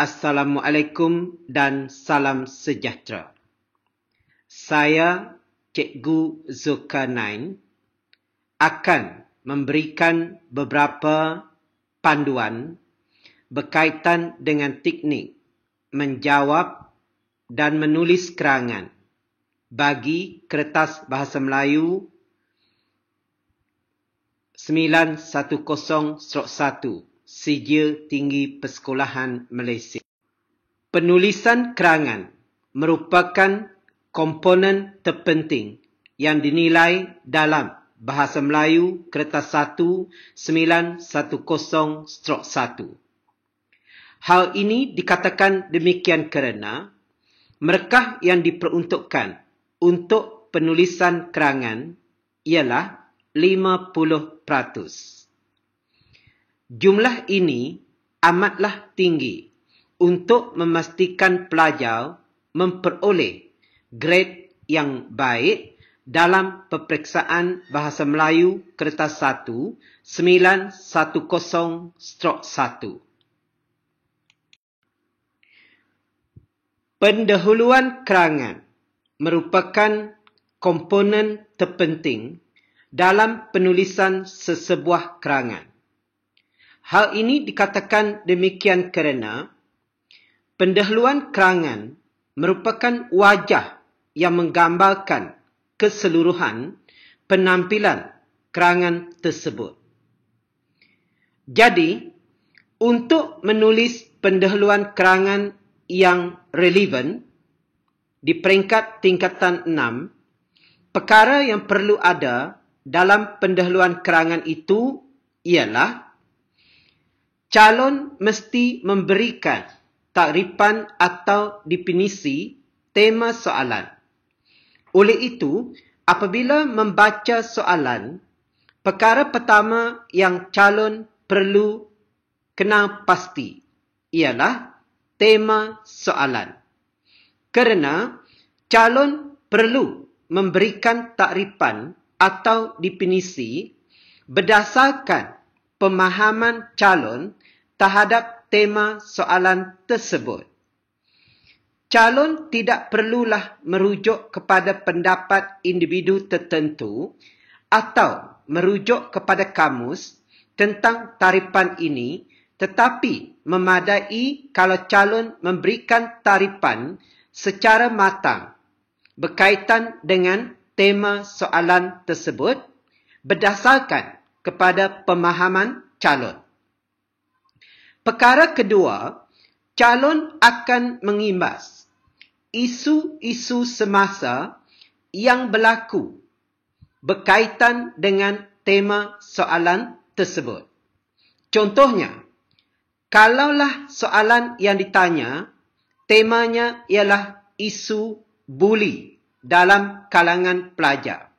Assalamualaikum dan salam sejahtera. Saya Cikgu Zulkarnain akan memberikan beberapa panduan berkaitan dengan teknik menjawab dan menulis kerangan bagi kertas bahasa Melayu 910/1 Sijil Tinggi Persekolahan Malaysia. Penulisan kerangan merupakan komponen terpenting yang dinilai dalam bahasa Melayu kertas 1 910/1. Hal ini dikatakan demikian kerana markah yang diperuntukkan untuk penulisan kerangan ialah 50%. Jumlah ini amatlah tinggi untuk memastikan pelajar memperoleh grade yang baik dalam peperiksaan bahasa Melayu kertas 1 910/1. Pendahuluan kerangan merupakan komponen terpenting dalam penulisan sesebuah kerangan. Hal ini dikatakan demikian kerana pendahuluan kerangan merupakan wajah yang menggambarkan keseluruhan penampilan kerangan tersebut. Jadi, untuk menulis pendahuluan kerangan yang relevan di peringkat tingkatan 6, perkara yang perlu ada dalam pendahuluan kerangan itu ialah calon mesti memberikan takrifan atau definisi tema soalan. Oleh itu, apabila membaca soalan, perkara pertama yang calon perlu kenal pasti ialah tema soalan. Kerana calon perlu memberikan takrifan atau definisi berdasarkan pemahaman calon terhadap tema soalan tersebut. Calon tidak perlulah merujuk kepada pendapat individu tertentu atau merujuk kepada kamus tentang takrifan ini, tetapi memadai kalau calon memberikan takrifan secara matang berkaitan dengan tema soalan tersebut berdasarkan kepada pemahaman calon. Perkara kedua, calon akan mengimbas isu-isu semasa yang berlaku berkaitan dengan tema soalan tersebut. Contohnya, kalaulah soalan yang ditanya, temanya ialah isu buli dalam kalangan pelajar.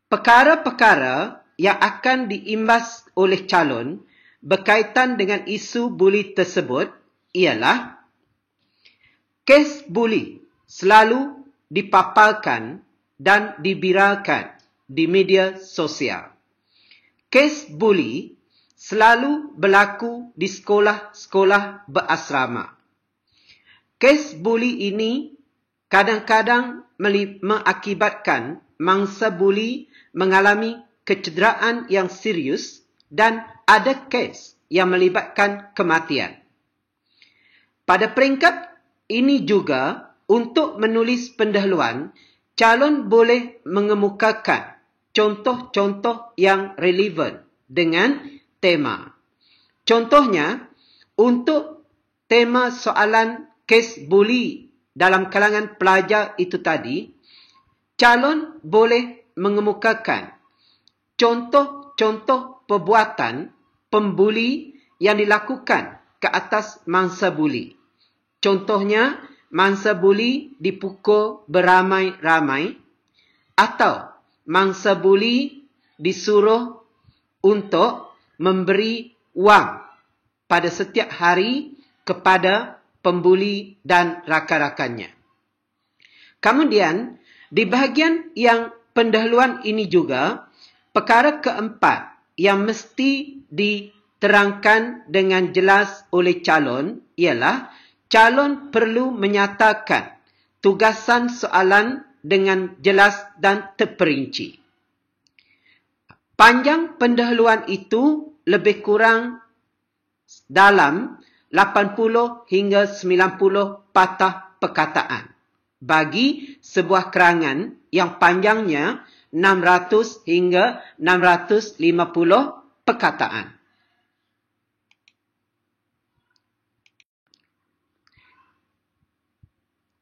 Perkara-perkara yang akan diimbas oleh calon berkaitan dengan isu buli tersebut ialah kes buli selalu dipaparkan dan dibiralkan di media sosial. Kes buli selalu berlaku di sekolah-sekolah berasrama. Kes buli ini kadang-kadang mengakibatkan mangsa buli mengalami kecederaan yang serius dan ada kes yang melibatkan kematian. Pada peringkat ini juga, untuk menulis pendahuluan, calon boleh mengemukakan contoh-contoh yang relevan dengan tema. Contohnya, untuk tema soalan kes buli dalam kalangan pelajar itu tadi, calon boleh mengemukakan contoh-contoh perbuatan pembuli yang dilakukan ke atas mangsa buli. Contohnya, mangsa buli dipukul beramai-ramai atau mangsa buli disuruh untuk memberi wang pada setiap hari kepada pembuli dan rakan-rakannya. Kemudian, di bahagian yang pendahuluan ini juga, perkara keempat yang mesti diterangkan dengan jelas oleh calon ialah calon perlu menyatakan tugasan soalan dengan jelas dan terperinci. Panjang pendahuluan itu lebih kurang dalam 80 hingga 90 patah perkataan bagi sebuah kerangan yang panjangnya 600 hingga 650 perkataan.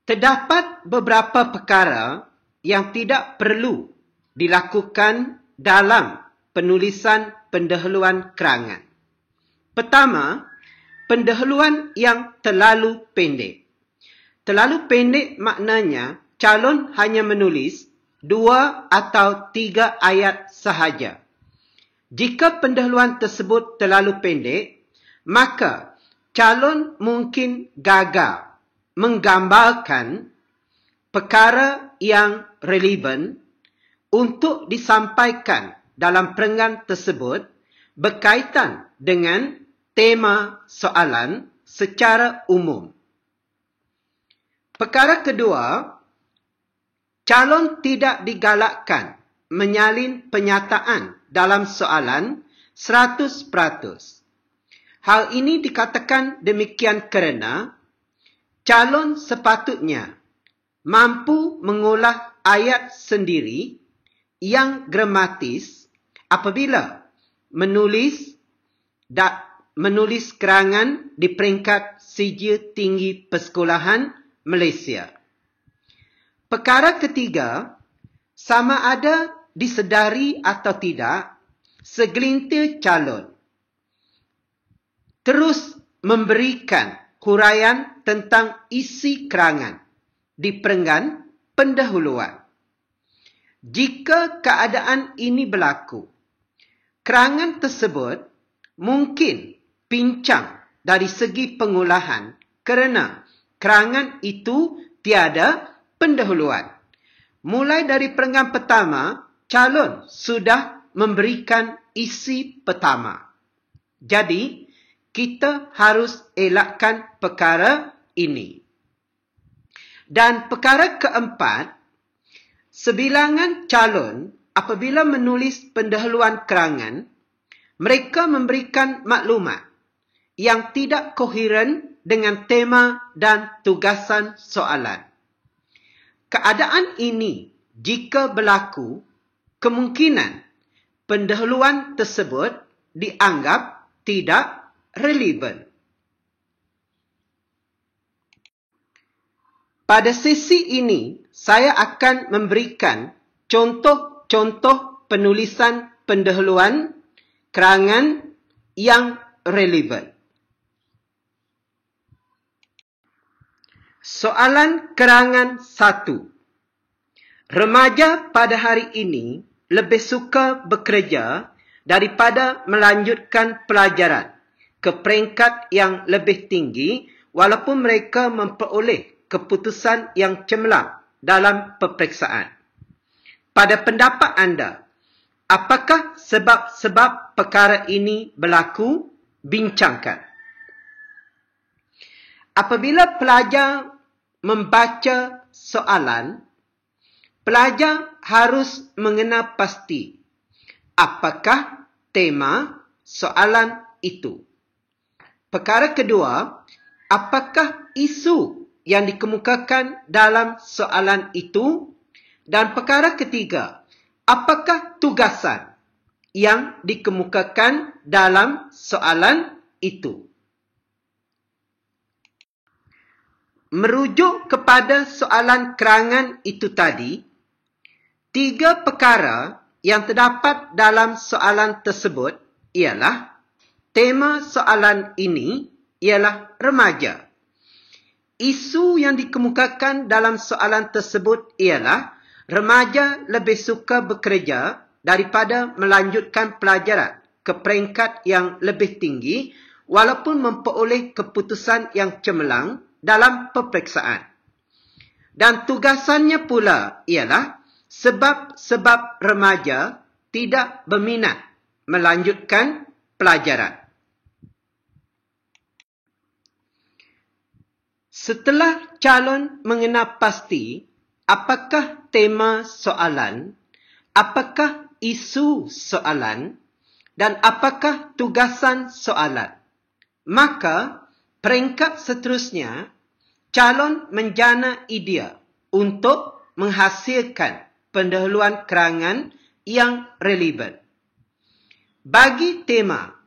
Terdapat beberapa perkara yang tidak perlu dilakukan dalam penulisan pendahuluan kerangan. Pertama, pendahuluan yang terlalu pendek. Terlalu pendek maknanya calon hanya menulis 2 atau 3 ayat sahaja. Jika pendahuluan tersebut terlalu pendek, maka calon mungkin gagal menggambarkan perkara yang relevan untuk disampaikan dalam perenggan tersebut berkaitan dengan tema soalan secara umum. Perkara kedua, calon tidak digalakkan menyalin penyataan dalam soalan 100%. Hal ini dikatakan demikian kerana calon sepatutnya mampu mengolah ayat sendiri yang gramatis apabila menulis kerangan di peringkat sijil tinggi persekolahan Malaysia. Perkara ketiga, sama ada disedari atau tidak, segelintir calon terus memberikan huraian tentang isi kerangan di perenggan pendahuluan. Jika keadaan ini berlaku, kerangan tersebut mungkin pincang dari segi pengolahan kerana kerangan itu tiada pendahuluan. Mulai dari perenggan pertama, calon sudah memberikan isi pertama. Jadi, kita harus elakkan perkara ini. Dan perkara keempat, sebilangan calon apabila menulis pendahuluan kerangan, mereka memberikan maklumat yang tidak koheren dengan tema dan tugasan soalan. Keadaan ini, jika berlaku, kemungkinan pendahuluan tersebut dianggap tidak relevan. Pada sesi ini, saya akan memberikan contoh-contoh penulisan pendahuluan kerangan yang relevan. Soalan kerangan 1. Remaja pada hari ini lebih suka bekerja daripada melanjutkan pelajaran ke peringkat yang lebih tinggi walaupun mereka memperoleh keputusan yang cemerlang dalam peperiksaan. Pada pendapat anda, apakah sebab-sebab perkara ini berlaku? Bincangkan. Apabila pelajar membaca soalan, pelajar harus mengenal pasti apakah tema soalan itu. Perkara kedua, apakah isu yang dikemukakan dalam soalan itu? Dan perkara ketiga, apakah tugasan yang dikemukakan dalam soalan itu? Merujuk kepada soalan kerangan itu tadi, 3 perkara yang terdapat dalam soalan tersebut ialah tema soalan ini ialah remaja. Isu yang dikemukakan dalam soalan tersebut ialah remaja lebih suka bekerja daripada melanjutkan pelajaran ke peringkat yang lebih tinggi walaupun memperoleh keputusan yang cemerlang dalam peperiksaan. Dan tugasannya pula ialah sebab-sebab remaja tidak berminat melanjutkan pelajaran. Setelah calon mengenal pasti apakah tema soalan, apakah isu soalan, dan apakah tugasan soalan, maka peringkat seterusnya, calon menjana idea untuk menghasilkan pendahuluan kerangan yang relevan. Bagi tema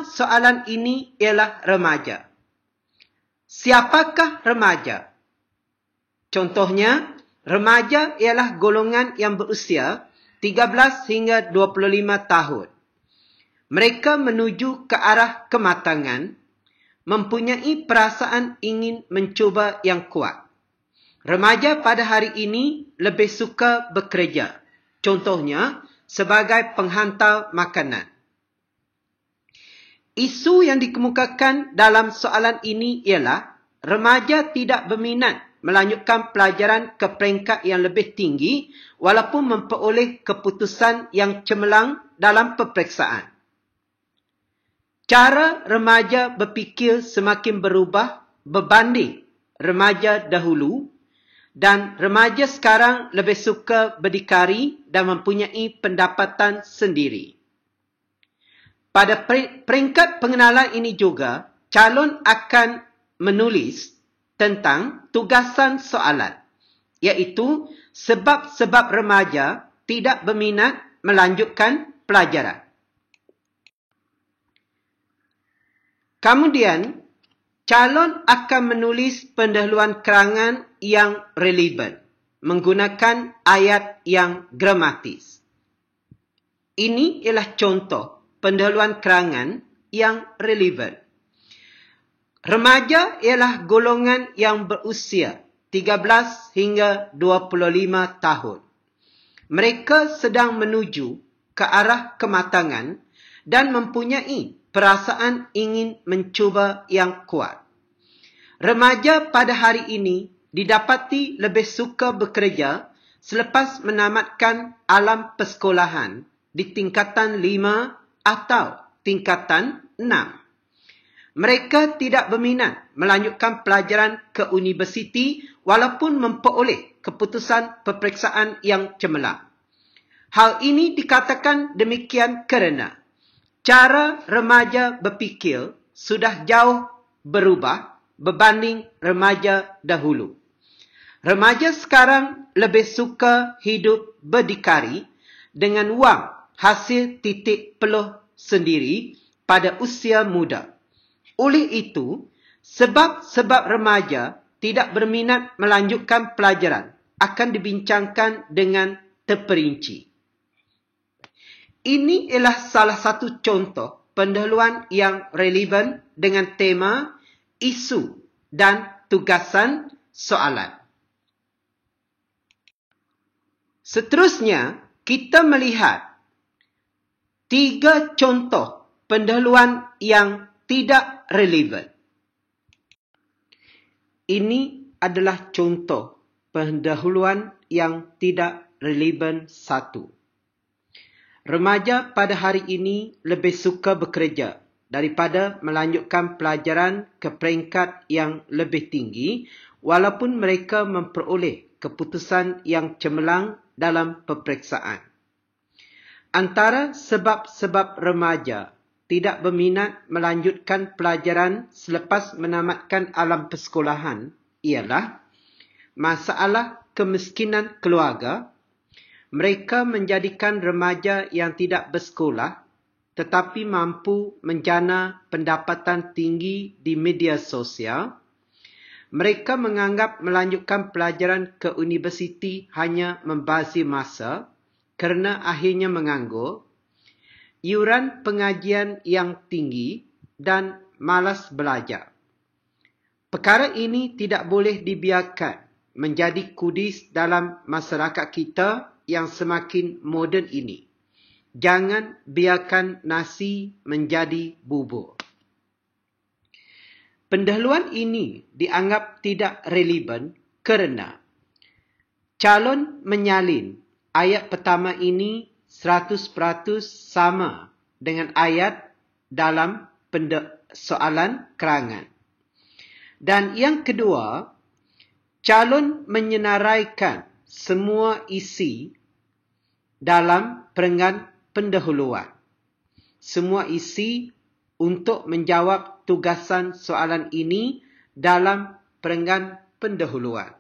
soalan ini ialah remaja. Siapakah remaja? Contohnya, remaja ialah golongan yang berusia 13 hingga 25 tahun. Mereka menuju ke arah kematangan, mempunyai perasaan ingin mencuba yang kuat. Remaja pada hari ini lebih suka bekerja. Contohnya, sebagai penghantar makanan. Isu yang dikemukakan dalam soalan ini ialah remaja tidak berminat melanjutkan pelajaran ke peringkat yang lebih tinggi walaupun memperoleh keputusan yang cemerlang dalam peperiksaan. Cara remaja berfikir semakin berubah berbanding remaja dahulu, dan remaja sekarang lebih suka berdikari dan mempunyai pendapatan sendiri. Pada peringkat pengenalan ini juga, calon akan menulis tentang tugasan soalan, iaitu sebab-sebab remaja tidak berminat melanjutkan pelajaran. Kemudian, calon akan menulis pendahuluan kerangan yang relevan menggunakan ayat yang gramatis. Ini ialah contoh pendahuluan kerangan yang relevan. Remaja ialah golongan yang berusia 13 hingga 25 tahun. Mereka sedang menuju ke arah kematangan dan mempunyai perasaan ingin mencuba yang kuat. Remaja pada hari ini didapati lebih suka bekerja selepas menamatkan alam persekolahan di tingkatan 5 atau tingkatan 6. Mereka tidak berminat melanjutkan pelajaran ke universiti walaupun memperoleh keputusan peperiksaan yang cemerlang. Hal ini dikatakan demikian kerana cara remaja berfikir sudah jauh berubah berbanding remaja dahulu. Remaja sekarang lebih suka hidup berdikari dengan wang hasil titik peluh sendiri pada usia muda. Oleh itu, sebab-sebab remaja tidak berminat melanjutkan pelajaran akan dibincangkan dengan terperinci. Ini ialah salah satu contoh pendahuluan yang relevan dengan tema, isu dan tugasan soalan. Seterusnya, kita melihat 3 contoh pendahuluan yang tidak relevan. Ini adalah contoh pendahuluan yang tidak relevan 1. Remaja pada hari ini lebih suka bekerja daripada melanjutkan pelajaran ke peringkat yang lebih tinggi walaupun mereka memperoleh keputusan yang cemerlang dalam peperiksaan. Antara sebab-sebab remaja tidak berminat melanjutkan pelajaran selepas menamatkan alam persekolahan ialah masalah kemiskinan keluarga. Mereka menjadikan remaja yang tidak bersekolah tetapi mampu menjana pendapatan tinggi di media sosial. Mereka menganggap melanjutkan pelajaran ke universiti hanya membazir masa kerana akhirnya menganggur, iuran pengajian yang tinggi dan malas belajar. Perkara ini tidak boleh dibiarkan menjadi kudis dalam masyarakat kita yang semakin moden ini. Jangan biarkan nasi menjadi bubur. Pendahuluan ini dianggap tidak relevan kerana calon menyalin ayat pertama ini 100% sama dengan ayat dalam soalan kerangan. Dan yang kedua, calon menyenaraikan semua isi dalam perenggan pendahuluan. Semua isi untuk menjawab tugasan soalan ini dalam perenggan pendahuluan.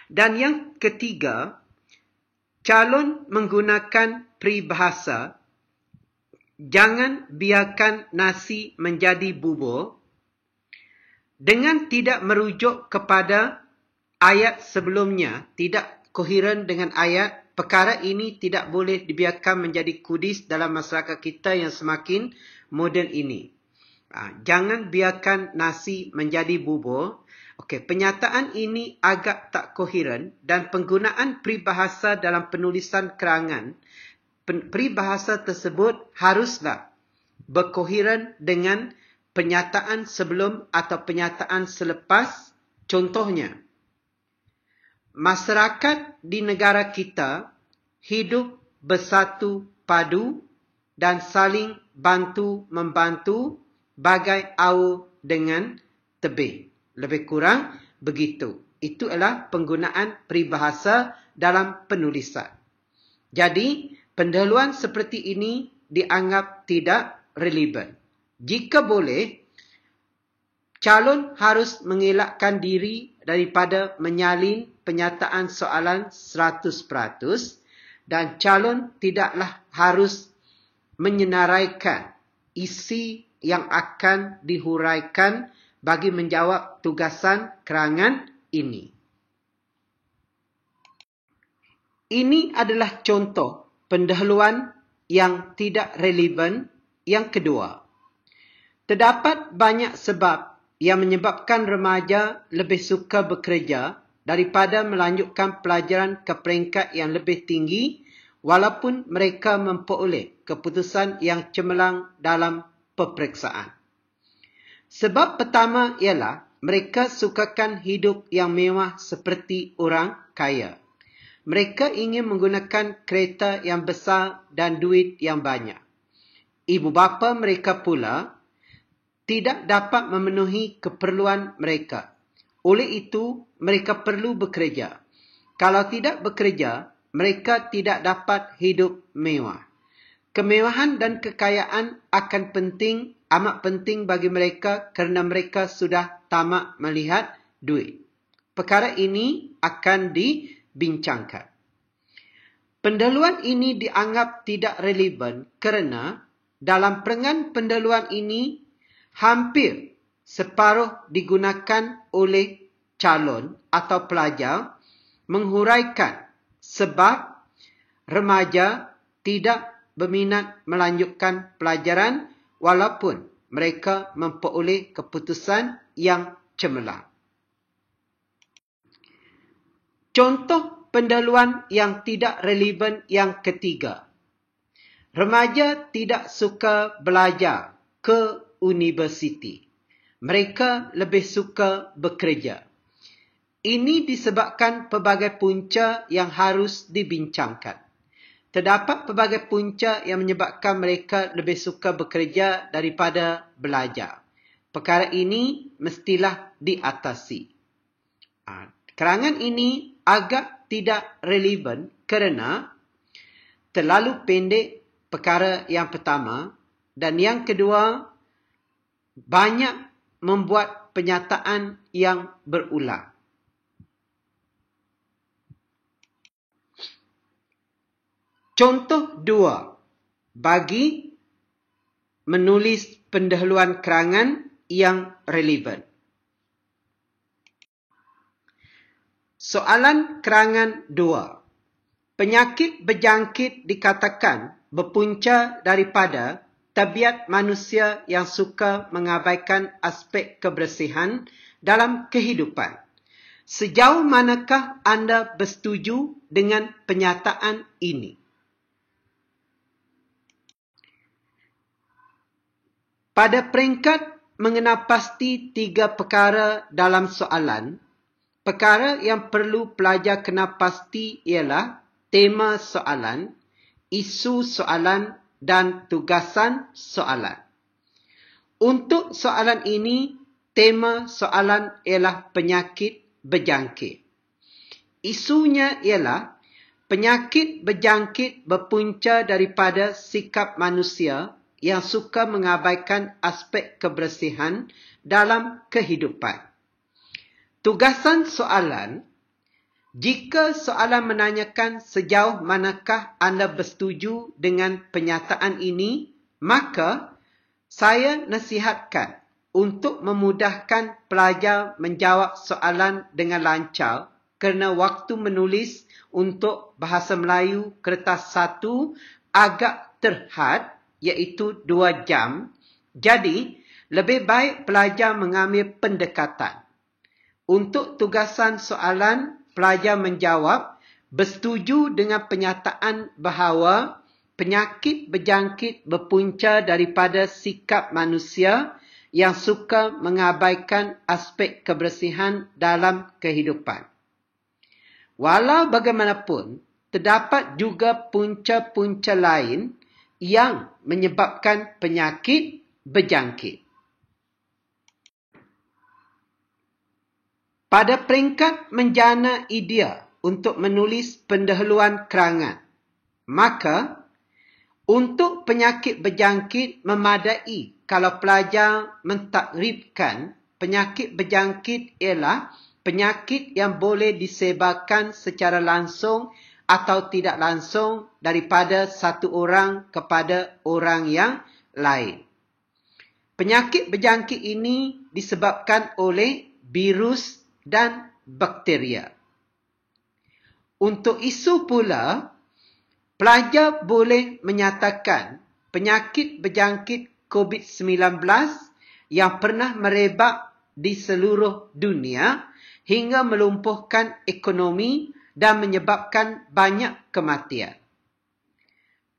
Dan yang ketiga, calon menggunakan peribahasa jangan biarkan nasi menjadi bubur dengan tidak merujuk kepada ayat sebelumnya, tidak koheren dengan ayat. Perkara ini tidak boleh dibiarkan menjadi kudis dalam masyarakat kita yang semakin moden ini. Jangan biarkan nasi menjadi bubur. Okey, penyataan ini agak tak koheren dan penggunaan peribahasa dalam penulisan kerangan, peribahasa tersebut haruslah berkoheren dengan penyataan sebelum atau penyataan selepas. Contohnya, masyarakat di negara kita hidup bersatu padu dan saling bantu-membantu bagai aur dengan tebing. Lebih kurang begitu. Itu adalah penggunaan peribahasa dalam penulisan. Jadi, pendahuluan seperti ini dianggap tidak relevan. Jika boleh, calon harus mengelakkan diri daripada menyalin penyataan soalan 100% dan calon tidaklah harus menyenaraikan isi yang akan dihuraikan bagi menjawab tugasan kerangan ini. Ini adalah contoh pendahuluan yang tidak relevan yang kedua. Terdapat banyak sebab yang menyebabkan remaja lebih suka bekerja daripada melanjutkan pelajaran ke peringkat yang lebih tinggi walaupun mereka memperoleh keputusan yang cemerlang dalam peperiksaan. Sebab pertama ialah mereka sukakan hidup yang mewah seperti orang kaya. Mereka ingin menggunakan kereta yang besar dan duit yang banyak. Ibu bapa mereka pula tidak dapat memenuhi keperluan mereka. Oleh itu, mereka perlu bekerja. Kalau tidak bekerja, mereka tidak dapat hidup mewah. Kemewahan dan kekayaan amat penting bagi mereka kerana mereka sudah tamak melihat duit. Perkara ini akan dibincangkan. Pendahuluan ini dianggap tidak relevan kerana dalam perenggan pendahuluan ini hampir separuh digunakan oleh calon atau pelajar menghuraikan sebab remaja tidak berminat melanjutkan pelajaran walaupun mereka memperoleh keputusan yang cemerlang. Contoh pendahuluan yang tidak relevan yang ketiga. Remaja tidak suka belajar ke universiti. Mereka lebih suka bekerja. Ini disebabkan pelbagai punca yang harus dibincangkan. Terdapat pelbagai punca yang menyebabkan mereka lebih suka bekerja daripada belajar. Perkara ini mestilah diatasi. Kerangan ini agak tidak relevan kerana terlalu pendek perkara yang pertama dan yang kedua banyak membuat penyataan yang berulang. Contoh 2 bagi menulis pendahuluan kerangan yang relevan. Soalan kerangan 2. Penyakit berjangkit dikatakan berpunca daripada tabiat manusia yang suka mengabaikan aspek kebersihan dalam kehidupan. Sejauh manakah anda bersetuju dengan penyataan ini? Pada peringkat mengenal pasti 3 perkara dalam soalan, perkara yang perlu pelajar kenal pasti ialah tema soalan, isu soalan dan tugasan soalan. Untuk soalan ini, tema soalan ialah penyakit berjangkit. Isunya ialah penyakit berjangkit berpunca daripada sikap manusia yang suka mengabaikan aspek kebersihan dalam kehidupan. Tugasan soalan, jika soalan menanyakan sejauh manakah anda bersetuju dengan pernyataan ini, maka saya nasihatkan untuk memudahkan pelajar menjawab soalan dengan lancar kerana waktu menulis untuk bahasa Melayu kertas 1 agak terhad, iaitu 2 jam. Jadi, lebih baik pelajar mengambil pendekatan. Untuk tugasan soalan, pelajar menjawab bersetuju dengan pernyataan bahawa penyakit berjangkit berpunca daripada sikap manusia yang suka mengabaikan aspek kebersihan dalam kehidupan. Walau bagaimanapun, terdapat juga punca-punca lain yang menyebabkan penyakit berjangkit. Pada peringkat menjana idea untuk menulis pendahuluan kerangan, maka untuk penyakit berjangkit memadai kalau pelajar mentakrifkan penyakit berjangkit ialah penyakit yang boleh disebarkan secara langsung atau tidak langsung daripada satu orang kepada orang yang lain. Penyakit berjangkit ini disebabkan oleh virus dan bakteria. Untuk isu pula, pelajar boleh menyatakan penyakit berjangkit COVID-19 yang pernah merebak di seluruh dunia hingga melumpuhkan ekonomi dan menyebabkan banyak kematian.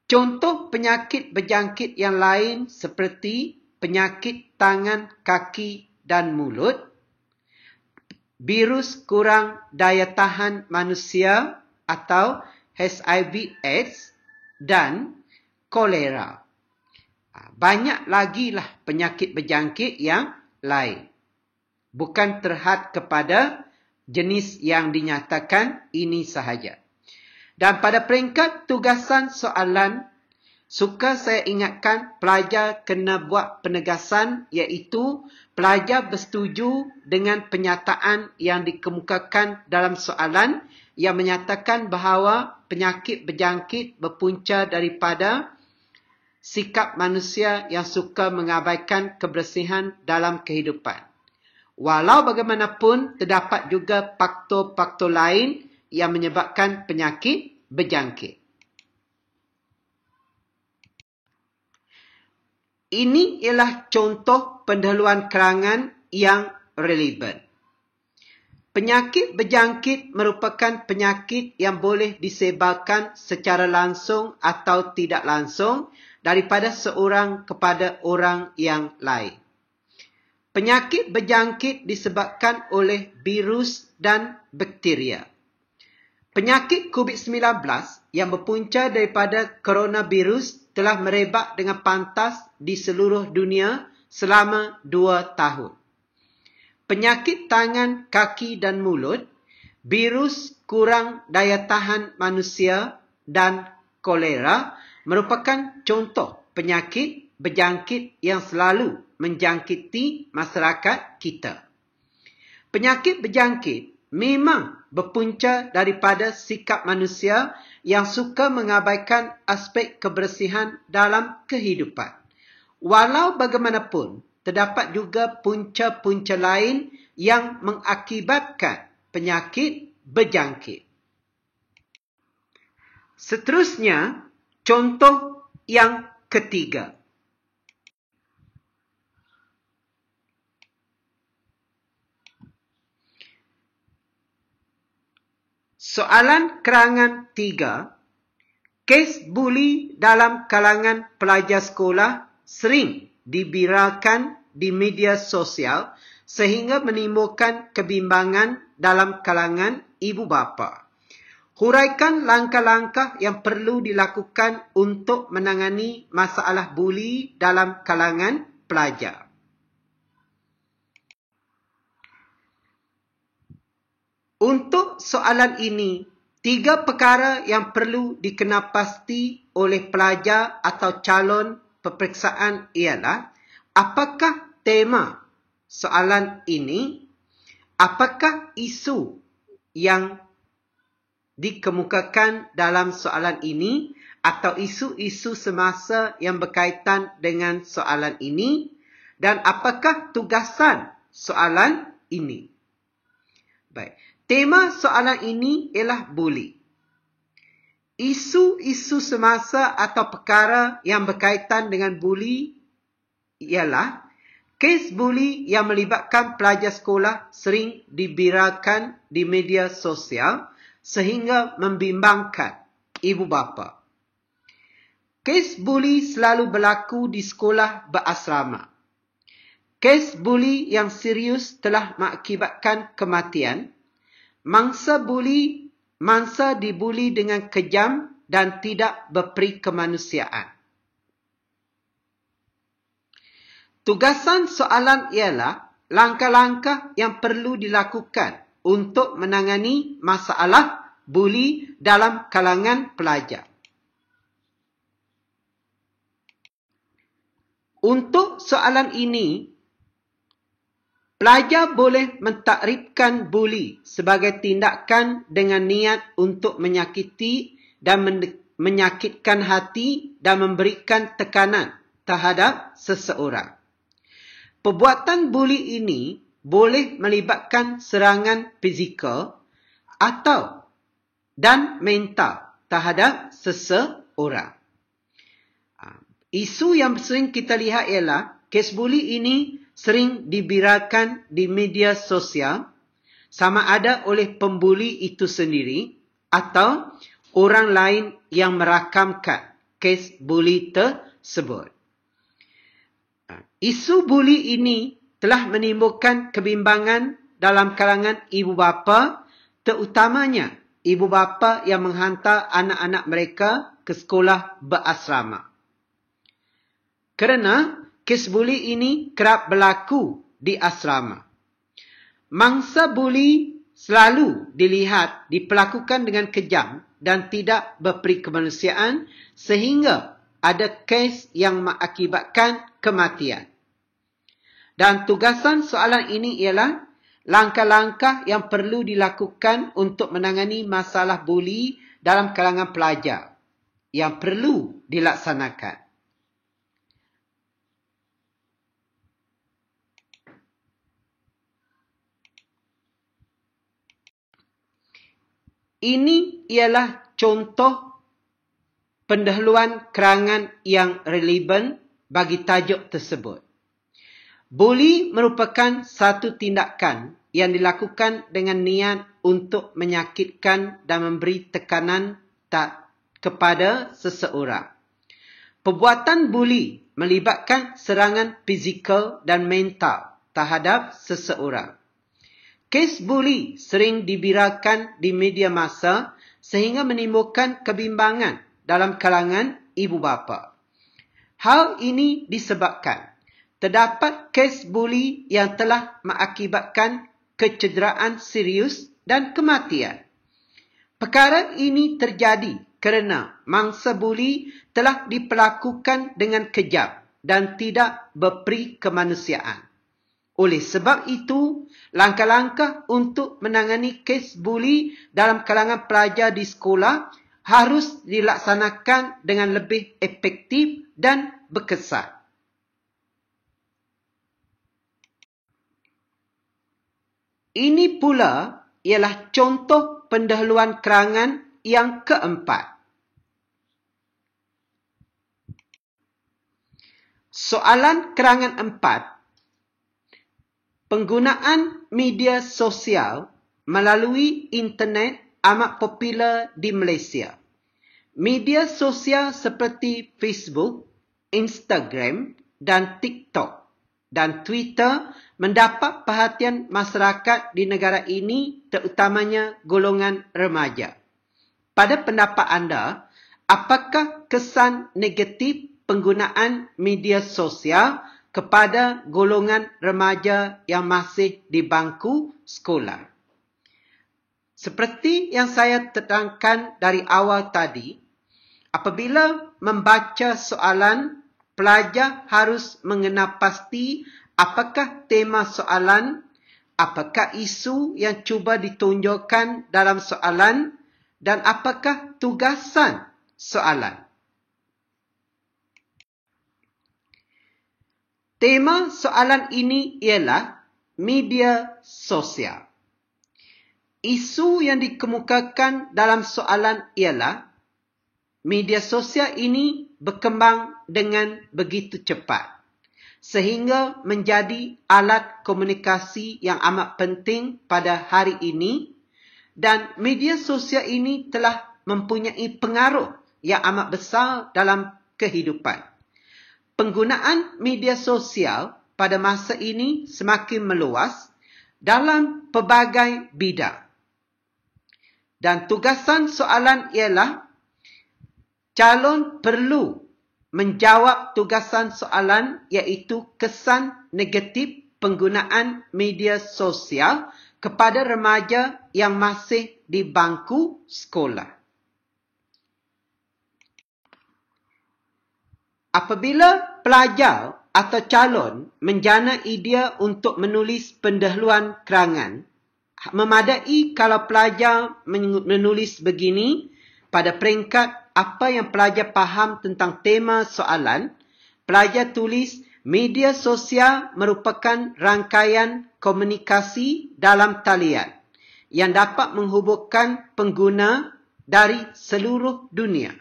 Contoh penyakit berjangkit yang lain seperti penyakit tangan, kaki dan mulut, virus kurang daya tahan manusia atau HIV/AIDS dan kolera. Banyak lagi lah penyakit berjangkit yang lain. Bukan terhad kepada jenis yang dinyatakan ini sahaja. Dan pada peringkat tugasan soalan, suka saya ingatkan pelajar kena buat penegasan iaitu pelajar bersetuju dengan pernyataan yang dikemukakan dalam soalan yang menyatakan bahawa penyakit berjangkit berpunca daripada sikap manusia yang suka mengabaikan kebersihan dalam kehidupan. Walau bagaimanapun, terdapat juga faktor-faktor lain yang menyebabkan penyakit berjangkit. Ini ialah contoh pendahuluan kerangan yang relevan. Penyakit berjangkit merupakan penyakit yang boleh disebarkan secara langsung atau tidak langsung daripada seorang kepada orang yang lain. Penyakit berjangkit disebabkan oleh virus dan bakteria. Penyakit COVID-19 yang berpunca daripada coronavirus telah merebak dengan pantas di seluruh dunia selama 2 tahun. Penyakit tangan, kaki dan mulut, virus kurang daya tahan manusia dan kolera merupakan contoh penyakit berjangkit yang selalu menjangkiti masyarakat kita. Penyakit berjangkit memang berpunca daripada sikap manusia yang suka mengabaikan aspek kebersihan dalam kehidupan. Walau bagaimanapun, terdapat juga punca-punca lain yang mengakibatkan penyakit berjangkit. Seterusnya, contoh yang ketiga. Soalan kerangan 3. Kes buli dalam kalangan pelajar sekolah sering dibiralkan di media sosial sehingga menimbulkan kebimbangan dalam kalangan ibu bapa. Huraikan langkah-langkah yang perlu dilakukan untuk menangani masalah buli dalam kalangan pelajar. Untuk soalan ini, 3 perkara yang perlu dikenapasti oleh pelajar atau calon peperiksaan ialah: apakah tema soalan ini? Apakah isu yang dikemukakan dalam soalan ini atau isu-isu semasa yang berkaitan dengan soalan ini? Dan apakah tugasan soalan ini? Baik. Tema soalan ini ialah buli. Isu-isu semasa atau perkara yang berkaitan dengan buli ialah kes buli yang melibatkan pelajar sekolah sering dibiralkan di media sosial sehingga membimbangkan ibu bapa. Kes buli selalu berlaku di sekolah berasrama. Kes buli yang serius telah mengakibatkan kematian. Mangsa dibuli dengan kejam dan tidak berperi kemanusiaan. Tugasan soalan ialah langkah-langkah yang perlu dilakukan untuk menangani masalah buli dalam kalangan pelajar. Untuk soalan ini, pelajar boleh mentakrifkan buli sebagai tindakan dengan niat untuk menyakiti dan menyakitkan hati dan memberikan tekanan terhadap seseorang. Perbuatan buli ini boleh melibatkan serangan fizikal dan mental terhadap seseorang. Isu yang sering kita lihat ialah kes buli ini sering dibiralkan di media sosial, sama ada oleh pembuli itu sendiri atau orang lain yang merakamkan kes buli tersebut. Isu buli ini telah menimbulkan kebimbangan dalam kalangan ibu bapa, terutamanya ibu bapa yang menghantar anak-anak mereka ke sekolah berasrama. Kerana kes buli ini kerap berlaku di asrama. Mangsa buli selalu dilihat diperlakukan dengan kejam dan tidak berperi kemanusiaan sehingga ada kes yang mengakibatkan kematian. Dan tugasan soalan ini ialah langkah-langkah yang perlu dilakukan untuk menangani masalah buli dalam kalangan pelajar yang perlu dilaksanakan. Ini ialah contoh pendahuluan kerangan yang relevan bagi tajuk tersebut. Buli merupakan satu tindakan yang dilakukan dengan niat untuk menyakitkan dan memberi tekanan kepada seseorang. Perbuatan buli melibatkan serangan fizikal dan mental terhadap seseorang. Kes buli sering dibiralkan di media massa sehingga menimbulkan kebimbangan dalam kalangan ibu bapa. Hal ini disebabkan terdapat kes buli yang telah mengakibatkan kecederaan serius dan kematian. Perkara ini terjadi kerana mangsa buli telah diperlakukan dengan kejam dan tidak berperi kemanusiaan. Oleh sebab itu, langkah-langkah untuk menangani kes buli dalam kalangan pelajar di sekolah harus dilaksanakan dengan lebih efektif dan berkesan. Ini pula ialah contoh pendahuluan kerangan yang keempat. Soalan kerangan 4. Penggunaan media sosial melalui internet amat popular di Malaysia. Media sosial seperti Facebook, Instagram dan TikTok dan Twitter mendapat perhatian masyarakat di negara ini, terutamanya golongan remaja. Pada pendapat anda, apakah kesan negatif penggunaan media sosial kepada golongan remaja yang masih di bangku sekolah? Seperti yang saya terangkan dari awal tadi, apabila membaca soalan, pelajar harus mengenal pasti apakah tema soalan, apakah isu yang cuba ditunjukkan dalam soalan, dan apakah tugasan soalan. Tema soalan ini ialah media sosial. Isu yang dikemukakan dalam soalan ialah media sosial ini berkembang dengan begitu cepat sehingga menjadi alat komunikasi yang amat penting pada hari ini, dan media sosial ini telah mempunyai pengaruh yang amat besar dalam kehidupan. Penggunaan media sosial pada masa ini semakin meluas dalam pelbagai bidang. Dan tugasan soalan ialah calon perlu menjawab tugasan soalan iaitu kesan negatif penggunaan media sosial kepada remaja yang masih di bangku sekolah. Apabila pelajar atau calon menjana idea untuk menulis pendahuluan kerangan, memadai kalau pelajar menulis begini pada peringkat apa yang pelajar faham tentang tema soalan. Pelajar tulis media sosial merupakan rangkaian komunikasi dalam talian yang dapat menghubungkan pengguna dari seluruh dunia.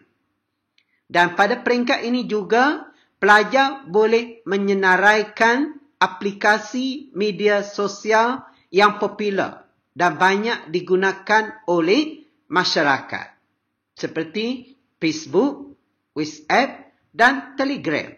Dan pada peringkat ini juga, pelajar boleh menyenaraikan aplikasi media sosial yang popular dan banyak digunakan oleh masyarakat seperti Facebook, WhatsApp dan Telegram.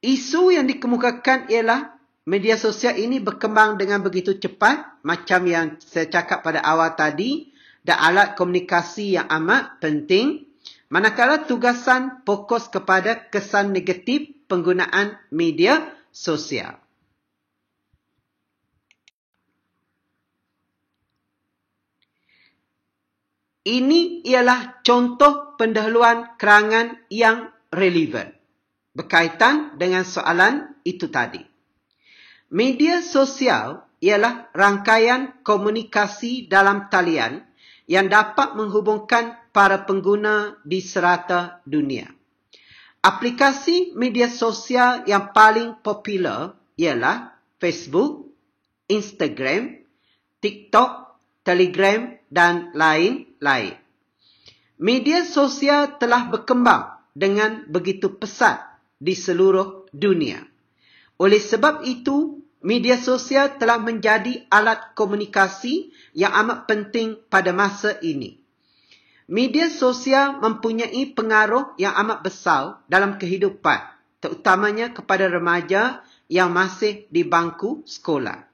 Isu yang dikemukakan ialah media sosial ini berkembang dengan begitu cepat macam yang saya cakap pada awal tadi, dan alat komunikasi yang amat penting, manakala tugasan fokus kepada kesan negatif penggunaan media sosial. Ini ialah contoh pendahuluan kerangan yang relevan berkaitan dengan soalan itu tadi. Media sosial ialah rangkaian komunikasi dalam talian yang dapat menghubungkan para pengguna di serata dunia. Aplikasi media sosial yang paling popular ialah Facebook, Instagram, TikTok, Telegram dan lain-lain. Media sosial telah berkembang dengan begitu pesat di seluruh dunia. Oleh sebab itu, media sosial telah menjadi alat komunikasi yang amat penting pada masa ini. Media sosial mempunyai pengaruh yang amat besar dalam kehidupan, terutamanya kepada remaja yang masih di bangku sekolah.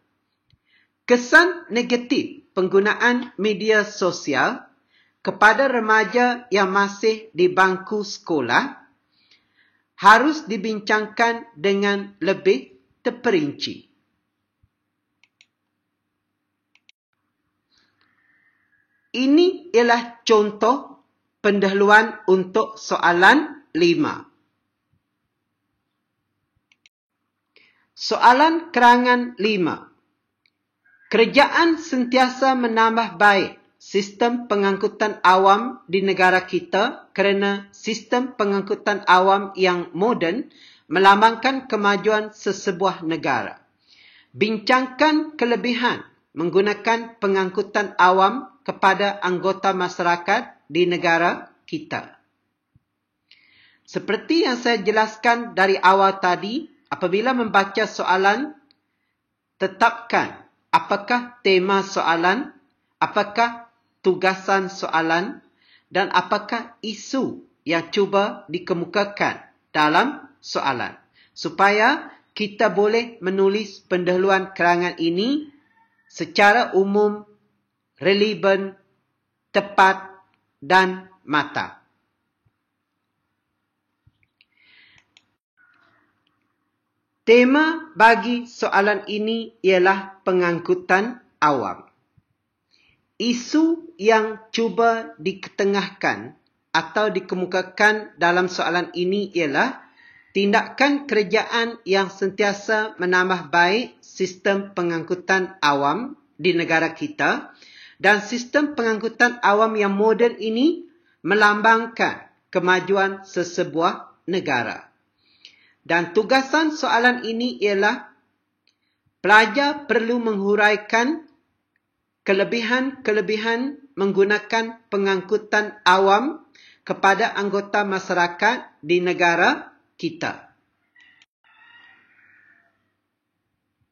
Kesan negatif penggunaan media sosial kepada remaja yang masih di bangku sekolah harus dibincangkan dengan lebih terperinci. Ini ialah contoh pendahuluan untuk soalan 5. Soalan kerangan 5. Kerajaan sentiasa menambah baik sistem pengangkutan awam di negara kita kerana sistem pengangkutan awam yang moden melambangkan kemajuan sesebuah negara. Bincangkan kelebihan menggunakan pengangkutan awam kepada anggota masyarakat di negara kita. Seperti yang saya jelaskan dari awal tadi, apabila membaca soalan, tetapkan apakah tema soalan, apakah tugasan soalan, dan apakah isu yang cuba dikemukakan dalam soalan, supaya kita boleh menulis pendahuluan kerangan ini secara umum, relevan, tepat dan matang. Tema bagi soalan ini ialah pengangkutan awam. Isu yang cuba diketengahkan atau dikemukakan dalam soalan ini ialah tindakan kerajaan yang sentiasa menambah baik sistem pengangkutan awam di negara kita, dan sistem pengangkutan awam yang moden ini melambangkan kemajuan sesebuah negara. Dan tugasan soalan ini ialah pelajar perlu menghuraikan kelebihan-kelebihan menggunakan pengangkutan awam kepada anggota masyarakat di negara kita.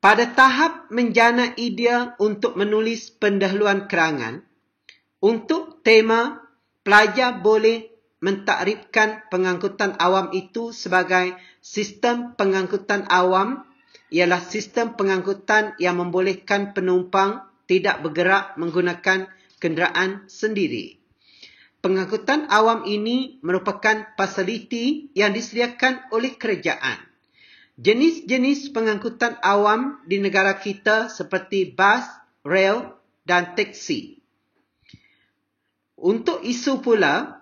Pada tahap menjana idea untuk menulis pendahuluan kerangan, untuk tema pelajar boleh mentakrifkan pengangkutan awam itu sebagai sistem pengangkutan awam ialah sistem pengangkutan yang membolehkan penumpang tidak bergerak menggunakan kenderaan sendiri. Pengangkutan awam ini merupakan fasiliti yang disediakan oleh kerajaan. Jenis-jenis pengangkutan awam di negara kita seperti bas, rel dan teksi. Untuk isu pula,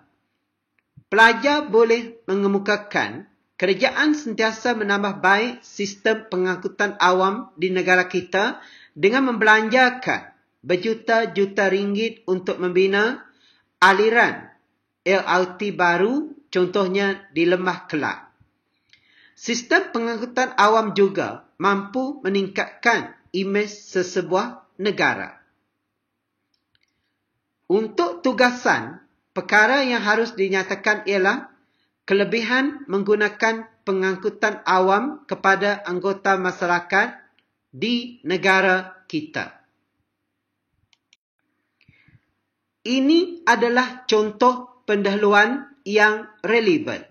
pelajar boleh mengemukakan kerajaan sentiasa menambah baik sistem pengangkutan awam di negara kita dengan membelanjakan berjuta-juta ringgit untuk membina aliran LRT baru, contohnya di Lembah Kelang. Sistem pengangkutan awam juga mampu meningkatkan imej sesebuah negara. Untuk tugasan, perkara yang harus dinyatakan ialah kelebihan menggunakan pengangkutan awam kepada anggota masyarakat di negara kita. Ini adalah contoh pendahuluan yang relevan.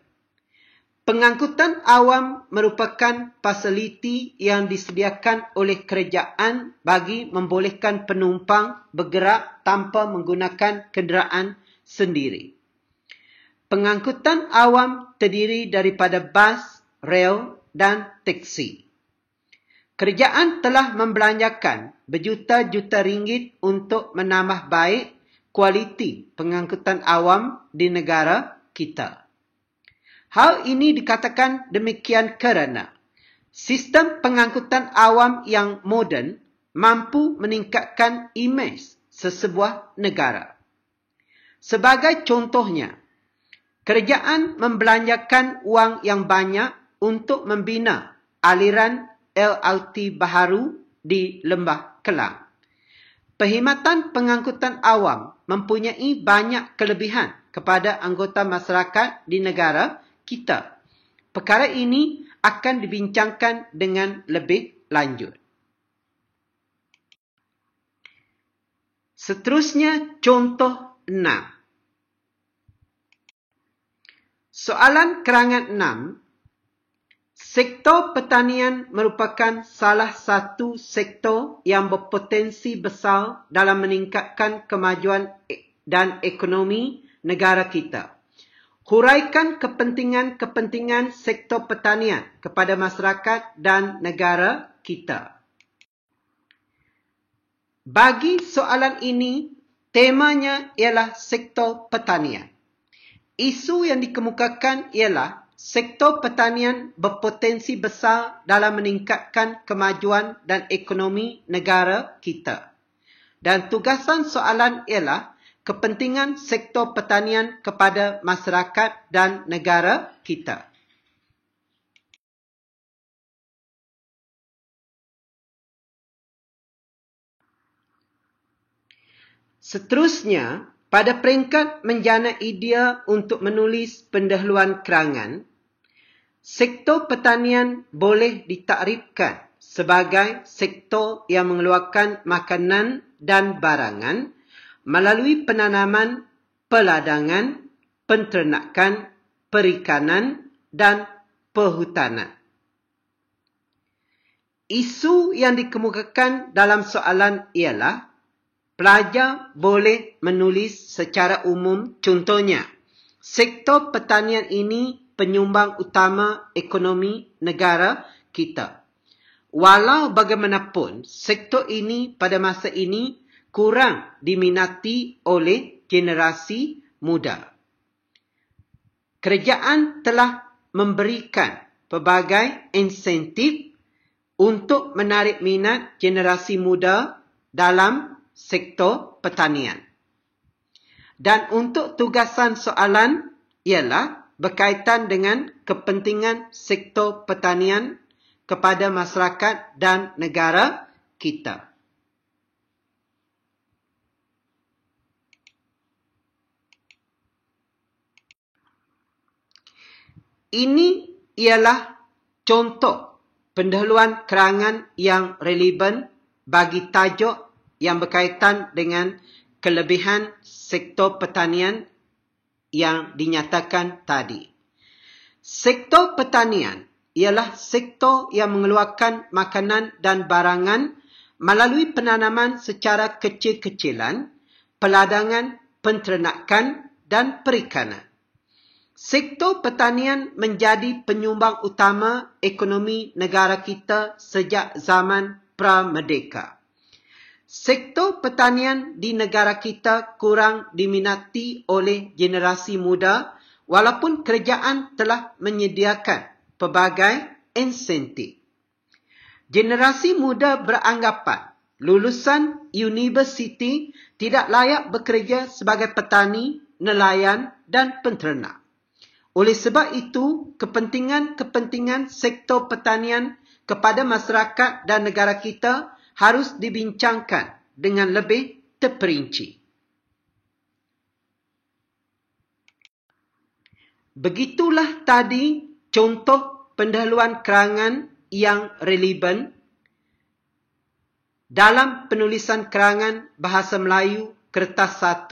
Pengangkutan awam merupakan fasiliti yang disediakan oleh kerajaan bagi membolehkan penumpang bergerak tanpa menggunakan kenderaan sendiri. Pengangkutan awam terdiri daripada bas, rel dan teksi. Kerajaan telah membelanjakan berjuta-juta ringgit untuk menambah baik kualiti pengangkutan awam di negara kita. Hal ini dikatakan demikian kerana sistem pengangkutan awam yang moden mampu meningkatkan imej sesebuah negara. Sebagai contohnya, kerajaan membelanjakan wang yang banyak untuk membina aliran LRT baharu di Lembah Kelang. Perkhidmatan pengangkutan awam mempunyai banyak kelebihan kepada anggota masyarakat di negara kita. Perkara ini akan dibincangkan dengan lebih lanjut. Seterusnya, contoh 6. Soalan kerangan 6. Sektor pertanian merupakan salah satu sektor yang berpotensi besar dalam meningkatkan kemajuan dan ekonomi negara kita. Huraikan kepentingan-kepentingan sektor pertanian kepada masyarakat dan negara kita. Bagi soalan ini, temanya ialah sektor pertanian. Isu yang dikemukakan ialah sektor pertanian berpotensi besar dalam meningkatkan kemajuan dan ekonomi negara kita. Dan tugasan soalan ialah kepentingan sektor pertanian kepada masyarakat dan negara kita. Seterusnya, pada peringkat menjana idea untuk menulis pendahuluan kerangan, sektor pertanian boleh ditakrifkan sebagai sektor yang mengeluarkan makanan dan barangan melalui penanaman, peladangan, penternakan, perikanan dan perhutanan. Isu yang dikemukakan dalam soalan ialah pelajar boleh menulis secara umum, contohnya, sektor pertanian ini penyumbang utama ekonomi negara kita. Walau bagaimanapun, sektor ini pada masa ini kurang diminati oleh generasi muda. Kerajaan telah memberikan pelbagai insentif untuk menarik minat generasi muda dalam sektor pertanian. Dan untuk tugasan soalan ialah berkaitan dengan kepentingan sektor pertanian kepada masyarakat dan negara kita. Ini ialah contoh pendahuluan kerangan yang relevan bagi tajuk yang berkaitan dengan kelebihan sektor pertanian yang dinyatakan tadi. Sektor pertanian ialah sektor yang mengeluarkan makanan dan barangan melalui penanaman secara kecil-kecilan, peladangan, penternakan dan perikanan. Sektor pertanian menjadi penyumbang utama ekonomi negara kita sejak zaman pra-merdeka. Sektor pertanian di negara kita kurang diminati oleh generasi muda walaupun kerajaan telah menyediakan pelbagai insentif. Generasi muda beranggapan lulusan universiti tidak layak bekerja sebagai petani, nelayan dan penternak. Oleh sebab itu, kepentingan sektor pertanian kepada masyarakat dan negara kita harus dibincangkan dengan lebih terperinci. Begitulah tadi contoh pendahuluan kerangan yang relevan dalam penulisan kerangan Bahasa Melayu Kertas 1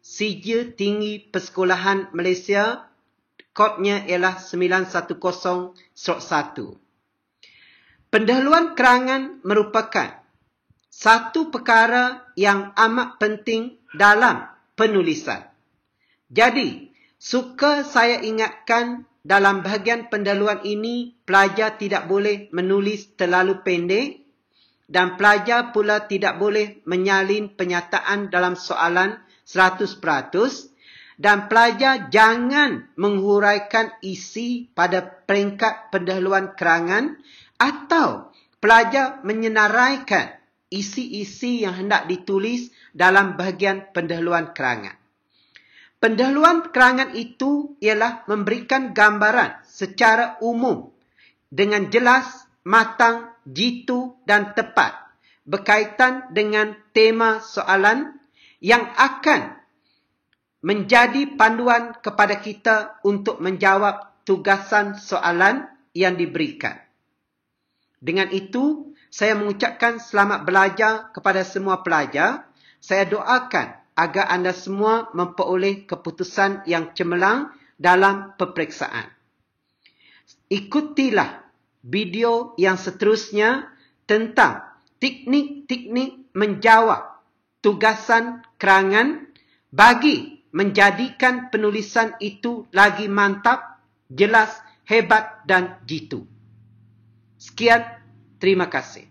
Sijil Tinggi Persekolahan Malaysia, kodnya ialah 910/1. Pendahuluan kerangan merupakan satu perkara yang amat penting dalam penulisan. Jadi, suka saya ingatkan dalam bahagian pendahuluan ini, pelajar tidak boleh menulis terlalu pendek dan pelajar pula tidak boleh menyalin penyataan dalam soalan 100% dan pelajar jangan menghuraikan isi pada peringkat pendahuluan kerangan atau pelajar menyenaraikan isi-isi yang hendak ditulis dalam bahagian pendahuluan kerangan. Pendahuluan kerangan itu ialah memberikan gambaran secara umum dengan jelas, matang, jitu dan tepat berkaitan dengan tema soalan yang akan menjadi panduan kepada kita untuk menjawab tugasan soalan yang diberikan. Dengan itu, saya mengucapkan selamat belajar kepada semua pelajar. Saya doakan agar anda semua memperoleh keputusan yang cemerlang dalam peperiksaan. Ikutilah video yang seterusnya tentang teknik-teknik menjawab tugasan kerangan bagi menjadikan penulisan itu lagi mantap, jelas, hebat dan jitu. Sekian, terima kasih.